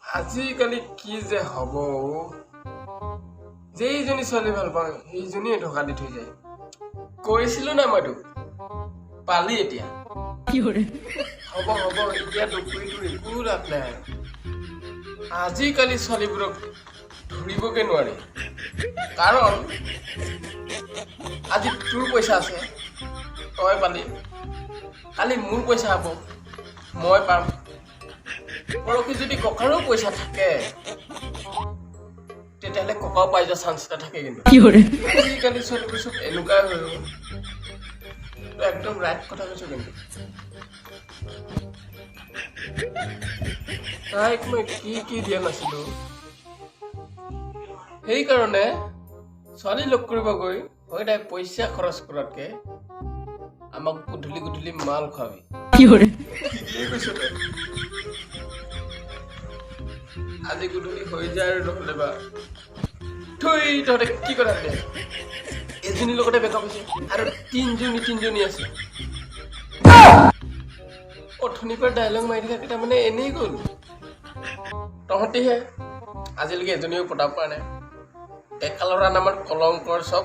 আজিকালি কি যে হব যেইজনী ছোৱালী ভাল পাওঁ সেইজনীয়ে ঢকা দি থৈ যায় কৈছিলো না মই তোক পালি এতিয়া হ'ব এতিয়া দুপুৰীটো একো লাভ নাই আজিকালি ছোৱালীবোৰক ধৰিবকে নোৱাৰি কাৰণ আজি তোৰ পইচা আছে তই পালি কালি মোৰ পইচা হ'ব মই পাম পৰহি যদি ককাৰো পইচা থাকে তেতিয়াহ'লে ককাও পাই যোৱা চান্স এটা থাকে কিন্তু আজিকালি ছোৱালীবোৰ চব এনেকুৱাই হৈ গ'ল তই একদম ৰাইট কথা কৈছ কিন্তু তাইক মই কি দিয়া নাছিলো সেইকাৰণে ছোৱালী লগ কৰিব গৈ হয় তাই পইচা খৰচ কৰাতকে আমাক গধূলি গধূলি মাল খুৱাবি ঠিকেই কৈছ তই আজি গধূলি হৈ যায় আৰু নহ'লে বা থৈ তহঁতে কি কথা দে এজনীৰ লগতে বেকআপ হৈছে আৰু তিনিজনী আছে অথনিৰ পৰা ডাইলগ মাৰি থকা কেইটা মানে এনেই গ'ল তহঁতিহে আজিলৈকে এজনীও পতাব পৰা নাই ডেকা ল'ৰা নামৰ কলংকৰ চব